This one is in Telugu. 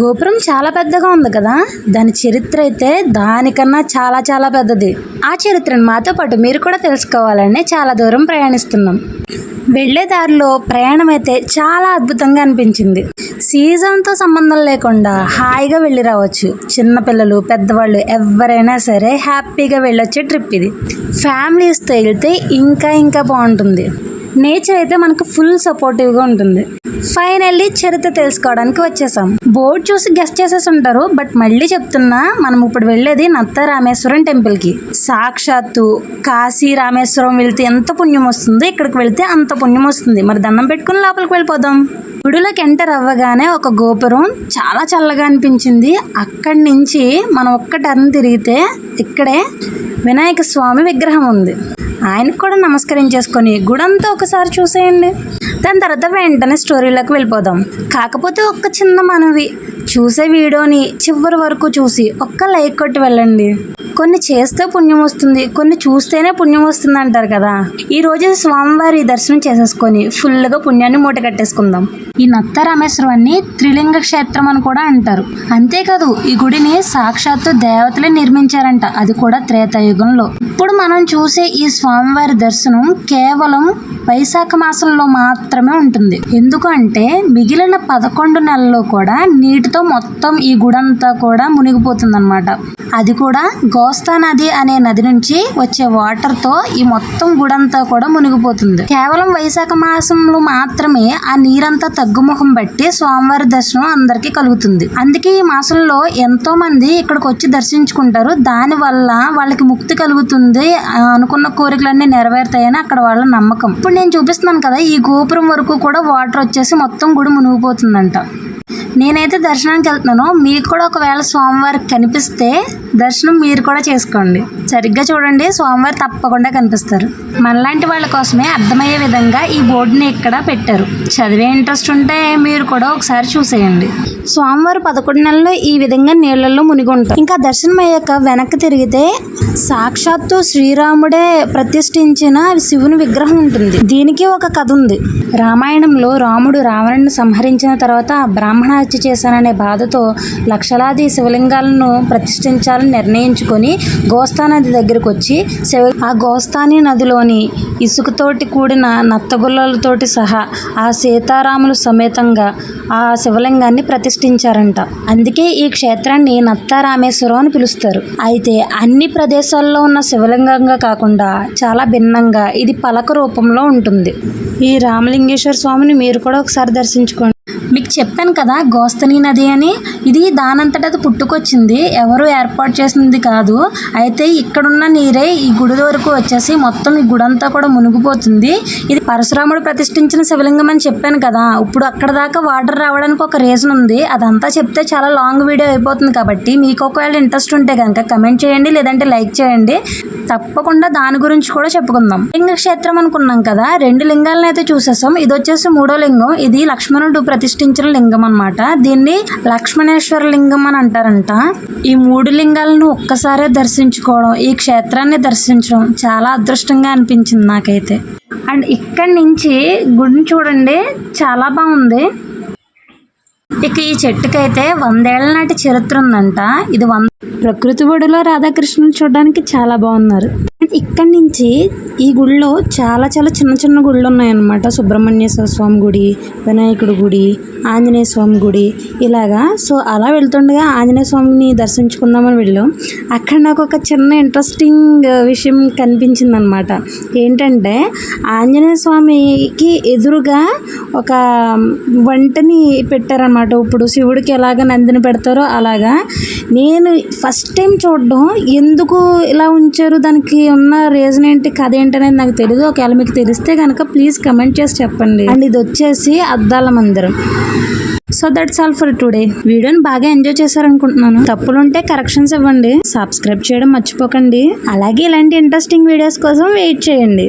గోపురం చాలా పెద్దగా ఉంది కదా, దాని చరిత్ర అయితే దానికన్నా చాలా చాలా పెద్దది. ఆ చరిత్రను మాతో పాటు మీరు కూడా తెలుసుకోవాలని చాలా దూరం ప్రయాణిస్తున్నాం. వెళ్లే దారిలో ప్రయాణం అయితే చాలా అద్భుతంగా అనిపించింది. సీజన్తో సంబంధం లేకుండా హాయిగా వెళ్ళి రావచ్చు. చిన్నపిల్లలు, పెద్దవాళ్ళు ఎవరైనా సరే హ్యాపీగా వెళ్ళొచ్చే ట్రిప్ ఇది. ఫ్యామిలీస్తో వెళ్తే ఇంకా ఇంకా బాగుంటుంది. నేచర్ అయితే మనకు ఫుల్ సపోర్టివ్గా ఉంటుంది. ఫైనల్లీ చరిత్ర తెలుసుకోవడానికి వచ్చేసాం. బోర్డు చూసి గెస్ట్ చేసేసి ఉంటారు, బట్ మళ్ళీ చెప్తున్నా, మనం ఇప్పుడు వెళ్ళేది నత్త రామేశ్వరం టెంపుల్కి. సాక్షాత్తు కాశీ రామేశ్వరం వెళ్తే ఎంత పుణ్యం వస్తుందో ఇక్కడికి వెళ్తే అంత పుణ్యం వస్తుంది. మరి దండం పెట్టుకుని లోపలికి వెళ్ళిపోదాం. గుడిలోకి ఎంటర్ అవ్వగానే ఒక గోపురం చాలా చల్లగా అనిపించింది. అక్కడి నుంచి మనం ఒక్క టర్న్ తిరిగితే ఇక్కడే వినాయక స్వామి విగ్రహం ఉంది. ఆయనకు కూడా నమస్కరించేసుకొని గుడంతా ఒకసారి చూసేయండి. దాని తర్వాత వెంటనే స్టోరీలోకి వెళ్ళిపోదాం. కాకపోతే ఒక్క చిన్న మనవి, చూసే వీడియోని చివరి వరకు చూసి ఒక్క లైక్ కొట్టి వెళ్ళండి. కొన్ని చేస్తే పుణ్యం వస్తుంది, కొన్ని చూస్తేనే పుణ్యం వస్తుంది అంటారు కదా. ఈ రోజు స్వామివారి దర్శనం చేసేసుకొని ఫుల్గా పుణ్యాన్ని మూట కట్టేసుకుందాం. ఈ నత్త రామేశ్వరాన్ని త్రిలింగ క్షేత్రం అని కూడా అంటారు. అంతేకాదు ఈ గుడిని సాక్షాత్తు దేవతలే నిర్మించారంట, అది కూడా త్రేతాయుగంలో. ఇప్పుడు మనం చూసే ఈ స్వామివారి దర్శనం కేవలం వైశాఖ మాసంలో మాత్రమే ఉంటుంది. ఎందుకంటే మిగిలిన 11 నెలల్లో కూడా నీటితో మొత్తం ఈ గుడంతా కూడా మునిగిపోతుంది అన్నమాట. అది కూడా గోస్తా నది అనే నది నుంచి వచ్చే వాటర్ తో ఈ మొత్తం గుడంతా కూడా మునిగిపోతుంది. కేవలం వైశాఖ మాసంలో మాత్రమే ఆ నీరంతా తగ్గుముఖం బట్టి స్వామివారి దర్శనం అందరికీ కలుగుతుంది. అందుకే ఈ మాసంలో ఎంతో మంది ఇక్కడికి వచ్చి దర్శించుకుంటారు. దాని వల్ల వాళ్ళకి ముక్తి కలుగుతుంది, అనుకున్న కోరికలన్నీ నెరవేరుతాయని అక్కడ వాళ్ళ నమ్మకం. ఇప్పుడు నేను చూపిస్తున్నాను కదా, ఈ గోపురం వరకు కూడా వాటర్ వచ్చేసి మొత్తం గుడి మునిగిపోతుందంట. నేనైతే దర్శనానికి వెళ్తున్నాను. మీకు కూడా ఒకవేళ స్వామివారికి కనిపిస్తే దర్శనం మీరు కూడా చేసుకోండి. సరిగ్గా చూడండి, స్వామివారు తప్పకుండా కనిపిస్తారు. మనలాంటి వాళ్ళ కోసమే అర్థమయ్యే విధంగా ఈ బోర్డుని ఇక్కడ పెట్టారు. చదివే ఇంట్రెస్ట్ ఉంటే మీరు కూడా ఒకసారి చూసేయండి. స్వామివారు 11 నెలలు ఈ విధంగా నీళ్లలో మునిగి ఉంటారు. ఇంకా దర్శనం అయ్యాక వెనక్కి తిరిగితే సాక్షాత్తు శ్రీరాముడే ప్రతిష్ఠించిన శివుని విగ్రహం ఉంటుంది. దీనికి ఒక కథ ఉంది. రామాయణంలో రాముడు రావణుని సంహరించిన తర్వాత బ్రాహ్మణ హత్య చేశాననే బాధతో లక్షలాది శివలింగాలను ప్రతిష్ఠించాలని నిర్ణయించుకొని గోస్తా నది దగ్గరకు వచ్చి ఆ గోస్తాని నదిలోని ఇసుకతోటి కూడిన నత్తగుల్లలతోటి సహా ఆ సీతారాములు సమేతంగా ఆ శివలింగాన్ని ప్రతిష్ఠించారంట. అందుకే ఈ క్షేత్రాన్ని నత్త రామేశ్వరం అని పిలుస్తారు. అయితే అన్ని ప్రదేశాల్లో ఉన్న శివలింగంగా కాకుండా చాలా భిన్నంగా ఇది పలక రూపంలో ఉంటుంది. ఈ రామలింగేశ్వర స్వామిని మీరు కూడా ఒకసారి దర్శించుకోండి. మీకు చెప్పాను కదా గోస్తని నది అని, ఇది దానంతట అది పుట్టుకొచ్చింది, ఎవరు ఏర్పాటు చేసింది కాదు. అయితే ఇక్కడున్న నీరే ఈ గుడి వరకు వచ్చేసి మొత్తం ఈ గుడంతా కూడా మునిగిపోతుంది. ఇది పరశురాముడు ప్రతిష్ఠించిన శివలింగం అని చెప్పాను కదా. ఇప్పుడు అక్కడ దాకా వాటర్ రావడానికి ఒక రీజన్ ఉంది. అదంతా చెప్తే చాలా లాంగ్ వీడియో అయిపోతుంది. కాబట్టి మీకు ఒకవేళ ఇంట్రెస్ట్ ఉంటే కనుక కమెంట్ చేయండి, లేదంటే లైక్ చేయండి. తప్పకుండా దాని గురించి కూడా చెప్పుకుందాం. లింగ క్షేత్రం అనుకున్నాం కదా, 2 లింగాలను అయితే చూసేసాం. ఇది వచ్చేసి 3వ లింగం. ఇది లక్ష్మణుడు ప్రతిష్ఠించిన లింగం అన్నమాట. దీన్ని లక్ష్మణేశ్వర లింగం అని అంటారంట. ఈ 3 లింగాలను ఒక్కసారే దర్శించుకోవడం, ఈ క్షేత్రాన్ని దర్శించడం చాలా అదృష్టంగా అనిపించింది నాకైతే. అండ్ ఇక్కడి నుంచి గుడిని చూడండి, చాలా బాగుంది. ఇక ఈ చెట్టుకైతే 100 ఏళ్ల నాటి చరిత్ర ఉందంట. ఇది ప్రకృతి ఒడిలో రాధాకృష్ణులు చూడడానికి చాలా బాగున్నారు. ఇక్కడి నుంచి ఈ గుడిలో చాలా చాలా చిన్న చిన్న గుళ్ళు ఉన్నాయన్నమాట. సుబ్రహ్మణ్యేశ్వర స్వామి గుడి, వినాయకుడి గుడి, ఆంజనేయ స్వామి గుడి, ఇలాగా. సో అలా వెళ్తుండగా ఆంజనేయ స్వామిని దర్శించుకుందామని వెళ్ళాం. అక్కడ నాకు ఒక చిన్న ఇంట్రెస్టింగ్ విషయం కనిపించింది అనమాట. ఏంటంటే ఆంజనేయ స్వామికి ఎదురుగా ఒక వంటని పెట్టారనమాట. ఇప్పుడు శివుడికి ఎలాగ నందిని పెడతారో అలాగా. నేను ఫస్ట్ టైం చూడడం, ఎందుకు ఇలా ఉంచారు, దానికి ఉన్న రీజన్ ఏంటి, కథ ఏంటనేది నాకు తెలియదు. ఒకవేళ మీకు తెలిస్తే కనుక ప్లీజ్ కమెంట్ చేసి చెప్పండి. అండ్ ఇది వచ్చేసి అద్దాల మందిరం. So that's all for today. వీడియోని బాగా ఎంజాయ్ చేశారనుకుంటున్నాను. తప్పులుంటే కరెక్షన్స్ ఇవ్వండి. సబ్స్క్రైబ్ చేయడం మర్చిపోకండి. అలాగే ఇలాంటి ఇంట్రెస్టింగ్ వీడియోస్ కోసం వెయిట్ చేయండి.